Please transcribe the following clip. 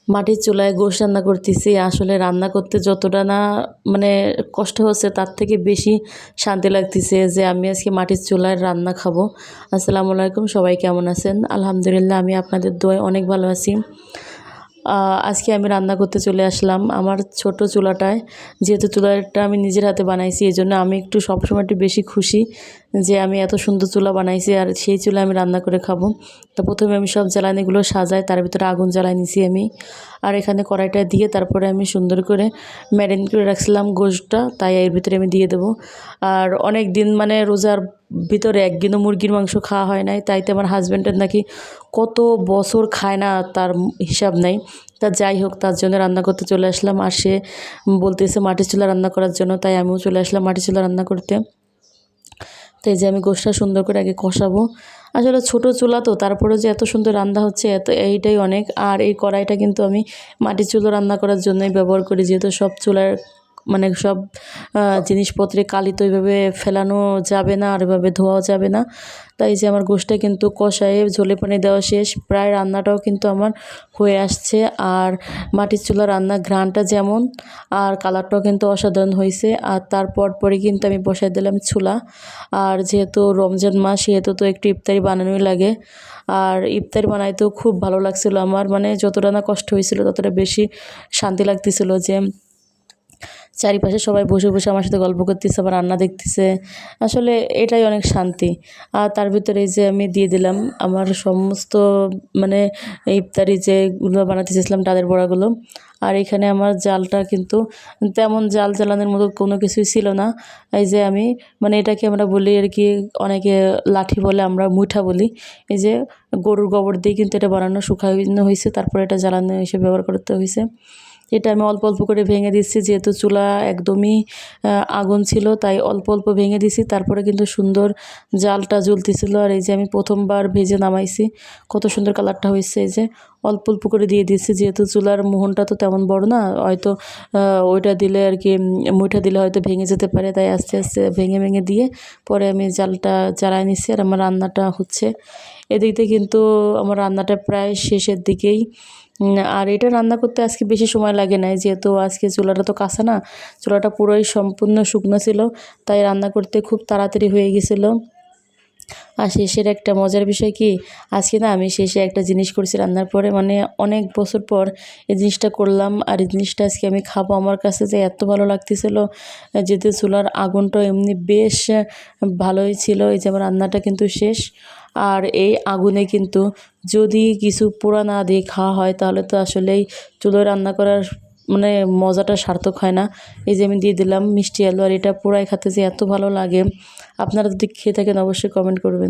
মাটির চুলায় গোশ রান্না করতেছি। আসলে রান্না করতে যতটা না মানে কষ্ট হচ্ছে তার থেকে বেশি শান্তি লাগতেছে যে আমি আজকে মাটির চুলায় রান্না খাবো। আসসালামু আলাইকুম, সবাই কেমন আছেন? আলহামদুলিল্লাহ আমি আপনাদের দোয়ায় অনেক ভালো আছি। আজকে আমি রান্না করতে চলে আসলাম আমার ছোট চুলাটায়। যেহেতু চুলাটা আমি নিজের হাতে বানাইছি, এজন্য আমি একটু সবসময় একটু বেশি খুশি যে আমি এত সুন্দর চুলা বানাইছি আর সেই চুলায় আমি রান্না করে খাবো। তো প্রথমে আমি সব জ্বালানিগুলো সাজাই, তার ভিতরে আগুন জ্বালাই নিছি আমি। আর এখানে কড়াইটা দিয়ে তারপরে আমি সুন্দর করে ম্যারিনেট করে রাখছিলাম গোশটা, তাই এর ভিতরে আমি দিয়ে দেবো। আর অনেক দিন মানে রোজার ভিতরে একদিনও মুরগির মাংস খাওয়া হয় নাই, তাইতে আমার হাজব্যান্ডের নাকি কত বছর খায় না তার হিসাব নাই। তা যাই হোক, তার জন্য রান্না করতে চলে আসলাম। আর সে বলতেছে মাটির চুলা রান্না করার জন্য, তাই আমিও চলে আসলাম মাটির চুলা রান্না করতে। তো এই যে আমি গোশটা সুন্দর করে আগে কষাবো। আসলে ছোট চুলা তো, তারপরে যে এত সুন্দর রান্না হচ্ছে এইটাই অনেক। আর এই কড়াইটা কিন্তু আমি মাটির চুলা রান্না করার জন্যই ব্যবহার করি, যেহেতু সব চুলার মানে সব জিনিসপত্রে কালি তো এইভাবে ফেলানো যাবে না আর এভাবে ধোয়াও যাবে না। তাই যে আমার গোশটা কিন্তু কষায়ে ঝোলে পানি দেওয়া শেষ, প্রায় রান্নাটাও কিন্তু আমার হয়ে আসছে। আর মাটির চুলা রান্না ঘ্রাণটা যেমন আর কালারটাও কিন্তু অসাধারণ হয়েছে। আর তারপর পরে কিন্তু আমি বসাই দিলাম চুলা। আর যেহেতু রমজান মাস, সেহেতু তো একটু ইফতারি বানানোই লাগে। আর ইফতারি বানাইতেও খুব ভালো লাগছিল আমার, মানে যতটা না কষ্ট হয়েছিল ততটা বেশি শান্তি লাগতেছিল যে চারিপাশে সবাই বসে বসে আমার সাথে গল্প করতেছে, আবার রান্না দেখতেছে। আসলে এটাই অনেক শান্তি। আর তার ভিতরে এই যে আমি দিয়ে দিলাম আমার সমস্ত মানে ইফতারি যেগুলো বানাতে চেয়েছিলাম তাদের বড়াগুলো। আর এখানে আমার জালটা কিন্তু তেমন জাল জ্বালানোর মতো কোনো কিছুই ছিল না। এই যে আমি মানে এটাকে আমরা বলি আর কি, অনেকে লাঠি বলে, আমরা মুঠা বলি। এই যে গরুর গোবর দিয়ে কিন্তু এটা বানানো শুকানো হয়েছে, তারপরে এটা জ্বালানো হিসেবে ব্যবহার করতে হয়েছে। এটা আমি অল্প অল্প করে ভেঙে দিচ্ছি, যেহেতু চুলা একদমই আগুন ছিল, তাই অল্প অল্প ভেঙে দিছি। তারপরে কিন্তু সুন্দর জালটা জ্বলতেছিল। আর এই যে আমি প্রথমবার ভেজে নামাইছি, কত সুন্দর কালারটা হয়েছে। এই যে অল্প অল্প করে দিয়ে দিচ্ছি, যেহেতু চুলার মোহনটা তো তেমন বড় না, হয়তো ওইটা দিলে আর কি মুইটা দিলে হয়তো ভেঙে যেতে পারে, তাই আস্তে আস্তে ভেঙে ভেঙে দিয়ে পরে আমি জালটা জ্বালায় নিচ্ছি। আর আমার রান্নাটা হচ্ছে এদিক দিয়ে, কিন্তু আমার রান্নাটা প্রায় শেষের দিকেই। আর এটা রান্না করতে আজকে বেশি সময় লাগে নাই, যেহেতু আজকে চুলাটা তো কাঁচা না, চুলাটা পুরোই সম্পূর্ণ শুকনো ছিল, তাই রান্না করতে খুব তাড়াতাড়ি হয়ে গেছিলো। আর শেষের একটা মজার বিষয় কি, আজকে না আমি শেষে একটা জিনিস করছি রান্নার পরে, মানে অনেক বছর পর এই জিনিসটা করলাম। আর এই জিনিসটা আজকে আমি খাবো, আমার কাছে যে এত ভালো লাগতেছিল। যেহেতু চুলার আগুনটা এমনি বেশ ভালোই ছিল। এই যে আমার রান্নাটা কিন্তু শেষ। আর এই আগুনে কিন্তু যদি কিছু পোড়া না দিয়ে খাওয়া হয়, তাহলে তো আসলেই চুলোয় রান্না করার মানে মজাটা সার্থক হয় না। এই যে আমি দিয়ে দিলাম মিষ্টি আলু, আর এটা পোড়ায় খেতে যে এত ভালো লাগে। আপনারা যদি খেয়ে থাকেন অবশ্যই কমেন্ট করবেন।